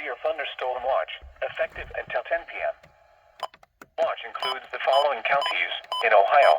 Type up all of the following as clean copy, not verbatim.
severe thunderstorm watch, effective until 10 p.m. Watch includes the following counties in Ohio: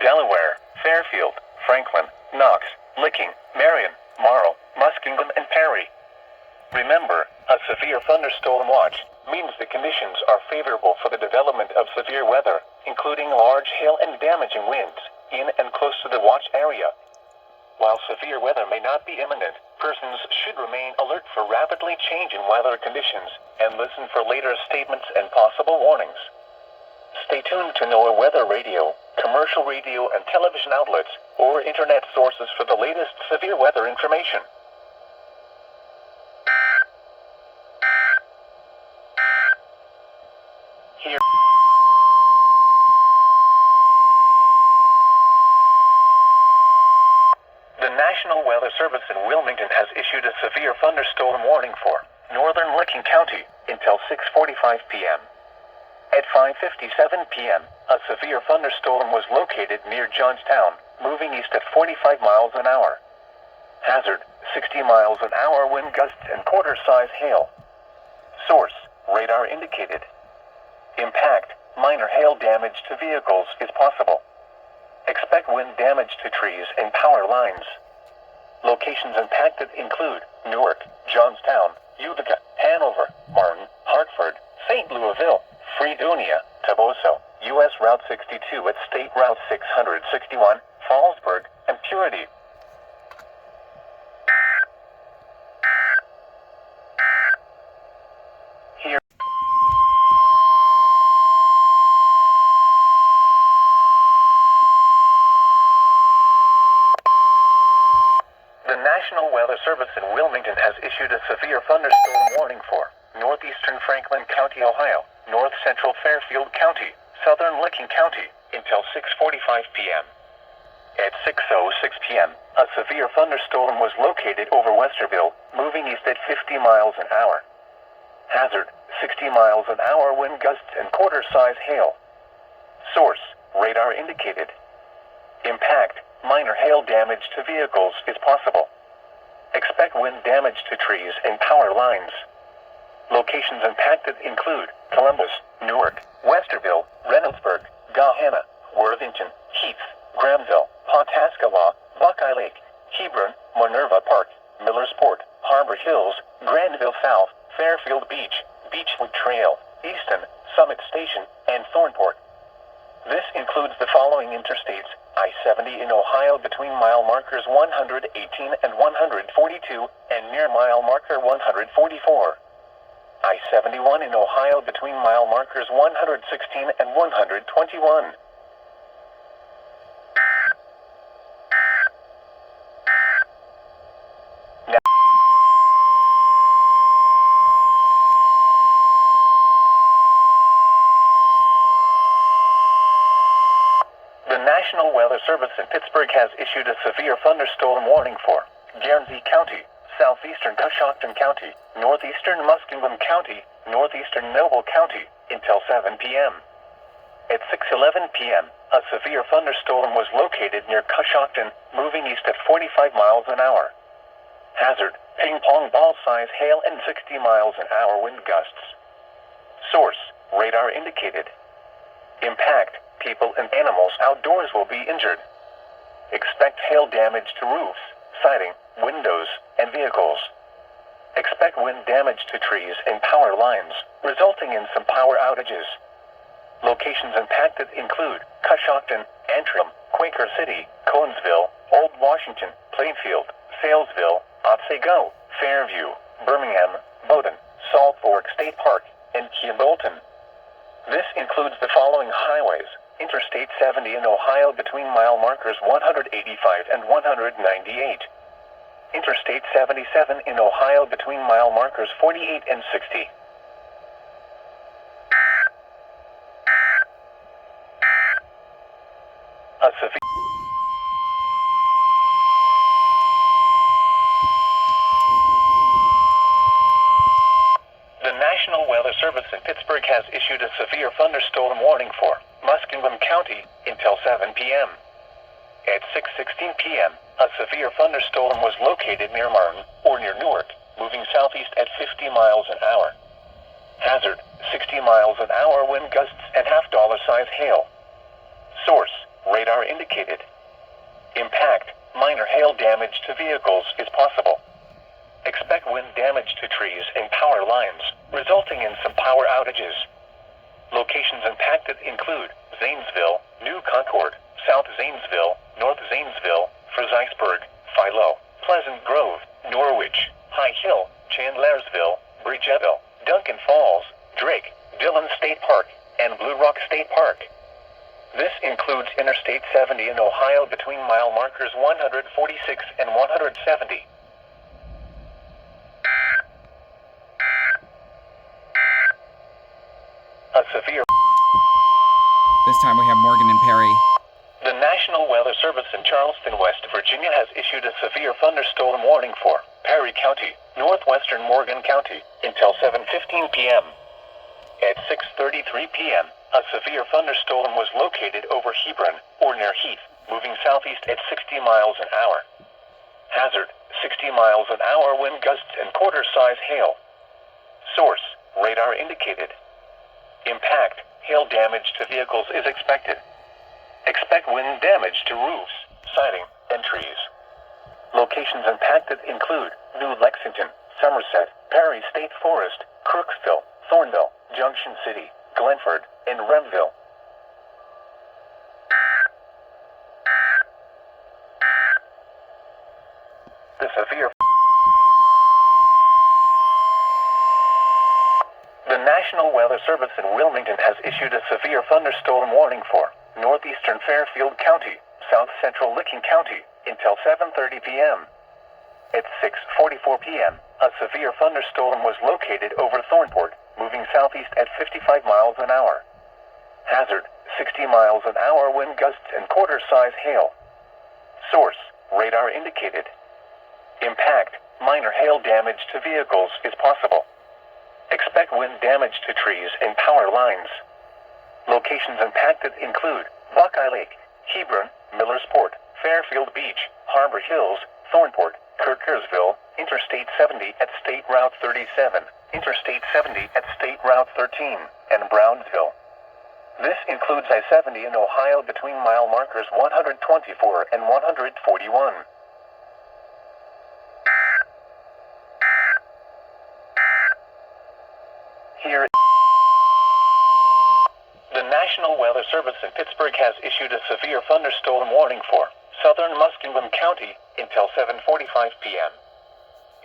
Delaware, Fairfield, Franklin, Knox, Licking, Marion, Marl, Muskingum, and Perry. Remember, a severe thunderstorm watch means the conditions are favorable for the development of severe weather, including large hail and damaging winds, in and close to the watch area. While severe weather may not be imminent, persons should remain alert for rapidly changing weather conditions and listen for later statements and possible warnings. Stay tuned to NOAA weather radio, commercial radio and television outlets, or internet sources for the latest severe weather information. Here. The National Weather Service in Wilmington has issued a severe thunderstorm warning for northern Licking County until 6:45 p.m. At 5:57 p.m., a severe thunderstorm was located near Johnstown, moving east at 45 miles an hour. Hazard: 60 miles an hour wind gusts and quarter-size hail. Source: radar indicated. Impact: minor hail damage to vehicles is possible. Expect wind damage to trees and power lines. Locations impacted include Newark, Johnstown, Utica, Hanover, Martin, Hartford, St. Louisville, Fredonia, Toboso, U.S. Route 62 at State Route 661, Fallsburg, and Purity. Here. The National Weather Service in Wilmington has issued a severe thunderstorm warning for northeastern Franklin County, Ohio, north central Fairfield County, southern Licking County, until 6:45 p.m. At 6:06 p.m., a severe thunderstorm was located over Westerville, moving east at 50 miles an hour. Hazard: 60 miles an hour wind gusts and quarter-size hail. Source: radar indicated. Impact: minor hail damage to vehicles is possible. Expect wind damage to trees and power lines. Locations impacted include Columbus, Newark, Westerville, Reynoldsburg, Gahanna, Worthington, Heath, Grahamville, Pawhuska, Buckeye Lake, Hebron, Minerva Park, Millersport, Harbor Hills, Grandville South, Fairfield Beach, Beechwood Trail, Easton, Summit Station, and Thornport. This includes the following interstates: I-70 in Ohio between mile markers 118 and 142, and near mile marker 144. I-71 in Ohio between mile markers 116 and 121. The National Weather Service in Pittsburgh has issued a severe thunderstorm warning for Guernsey County, southeastern Coshocton County, northeastern Muskingum County, northeastern Noble County, until 7 p.m. At 6:11 p.m., a severe thunderstorm was located near Coshocton, moving east at 45 miles an hour. Hazard: ping-pong ball-size hail and 60 miles an hour wind gusts. Source: radar indicated. Impact: people and animals outdoors will be injured. Expect hail damage to roofs, siding, windows, and vehicles. Expect wind damage to trees and power lines, resulting in some power outages. Locations impacted include Coshocton, Antrim, Quaker City, Conesville, Old Washington, Plainfield, Salesville, Otsego, Fairview, Birmingham, Bowdoin, Salt Fork State Park, and Bolton. This includes the following highways: Interstate 70 in Ohio between mile markers 185 and 198. Interstate 77 in Ohio between mile markers 48 and 60. A severe The National Weather Service in Pittsburgh has issued a severe thunderstorm warning for Muskingum County until 7 p.m. At 6:16 p.m., a severe thunderstorm was located near Martin, or near Newark, moving southeast at 50 50 miles an hour. Hazard, 60 miles an hour wind gusts and half-dollar size hail. Source, radar indicated. Impact, minor hail damage to vehicles is possible. Expect wind damage to trees and power lines, resulting in some power outages. Locations impacted include Zanesville, New Concord, South Zanesville, North Zanesville, Frizzeisburg, Philo, Pleasant Grove, Norwich, High Hill, Chandlersville, Bridgeville, Duncan Falls, Drake, Dillon State Park, and Blue Rock State Park. This includes Interstate 70 in Ohio between mile markers 146 and 170. A severe. This time we have Morgan and Perry. The National Weather Service in Charleston, West Virginia has issued a severe thunderstorm warning for Perry County, northwestern Morgan County, until 7:15 p.m. At 6:33 p.m., a severe thunderstorm was located over Hebron, or near Heath, moving southeast at 60 miles an hour. Hazard, 60 miles an hour wind gusts and quarter-size hail. Source, radar indicated. Impact, hail damage to vehicles is expected. Expect wind damage to roofs, siding, and trees. Locations impacted include New Lexington, Somerset, Perry State Forest, Crooksville, Thornville, Junction City, Glenford, and Remville. The severe. The National Weather Service in Wilmington has issued a severe thunderstorm warning for northeastern Fairfield County, south central Licking County, until 7:30 p.m. At 6:44 p.m., a severe thunderstorm was located over Thornport, moving southeast at 55 miles an hour. Hazard, 60 miles an hour wind gusts and quarter-size hail. Source, radar indicated. Impact, minor hail damage to vehicles is possible. Expect wind damage to trees and power lines. Locations impacted include Buckeye Lake, Hebron, Millersport, Fairfield Beach, Harbor Hills, Thornport, Kirkersville, Interstate 70 at State Route 37, Interstate 70 at State Route 13, and Brownsville. This includes I-70 in Ohio between mile markers 124 and 141. Here, the National Weather Service in Pittsburgh has issued a severe thunderstorm warning for southern Muskingum County until 7:45 p.m.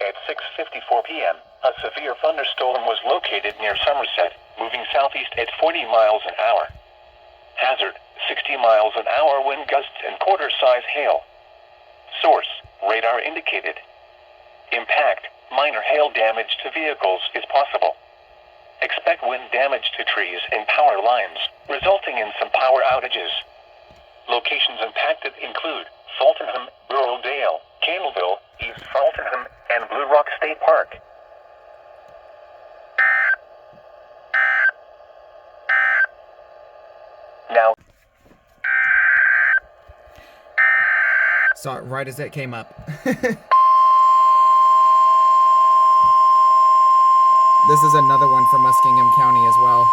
At 6:54 p.m., a severe thunderstorm was located near Somerset, moving southeast at 40 miles an hour. Hazard, 60 miles an hour wind gusts and quarter-size hail. Source, radar indicated. Impact, minor hail damage to vehicles is possible. Expect wind damage to trees and power lines, resulting in some power outages. Locations impacted include Fultonham, Rural Dale, Campbellville, East Fultonham, and Blue Rock State Park. Now, Saw it right as it came up. This is another one from Muskingum County as well.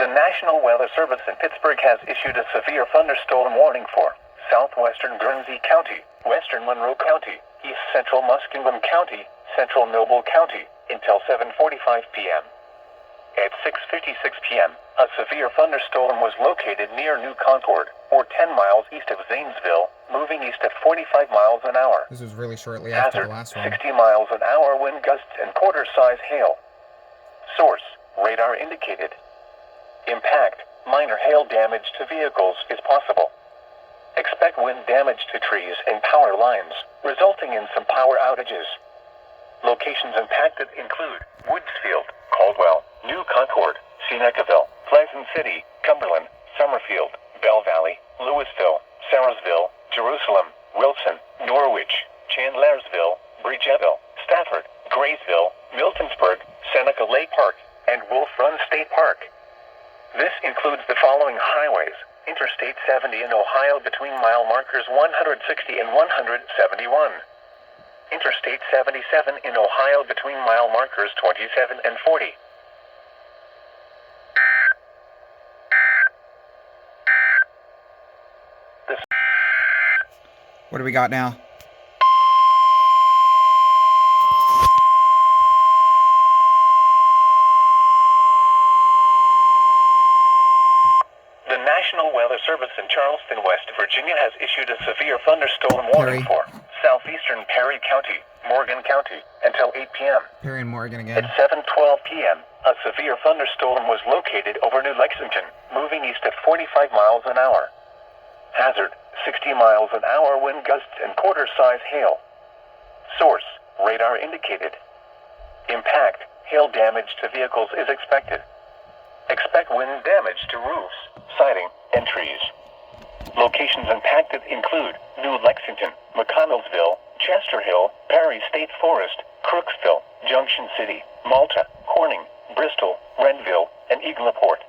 the National Weather Service in Pittsburgh has issued a severe thunderstorm warning for southwestern Guernsey County, western Monroe County, east central Muskingum County, central Noble County, until 7:45 p.m. At 6:56 p.m., a severe thunderstorm was located near New Concord, or 10 miles east of Zanesville, moving east at 45 miles an hour. This was really shortly after Hazard, the last one. 60 miles an hour wind gusts and quarter-size hail. Source, radar indicated. Impact, minor hail damage to vehicles is possible. Expect wind damage to trees and power lines, resulting in some power outages. Locations impacted include Woodsfield, Caldwell, New Concord, Senecaville, Pleasant City, Cumberland, Summerfield, Bell Valley, Louisville, Sarasville, Jerusalem, Wilson, Norwich, Chandlersville, Bridgeville, Stafford, Graysville, Miltonsburg, Seneca Lake Park, and Wolf Run State Park. This includes the following highways: Interstate 70 in Ohio between mile markers 160 and 171. Interstate 77 in Ohio between mile markers 27 and 40. What do we got now? The National Weather Service in Charleston, West Virginia has issued a severe thunderstorm warning for southeastern Perry County, Morgan County, until 8 p.m. Perry and Morgan again. At 7:12 p.m., a severe thunderstorm was located over New Lexington, moving east at 45 miles an hour. Hazard, 60 miles an hour wind gusts and quarter-size hail. Source, radar indicated. Impact, hail damage to vehicles is expected. Expect wind damage to roofs, siding, and trees. Locations impacted include New Lexington, McConnellsville, Chester Hill, Perry State Forest, Crooksville, Junction City, Malta, Corning, Bristol, Renville, and Eagleport.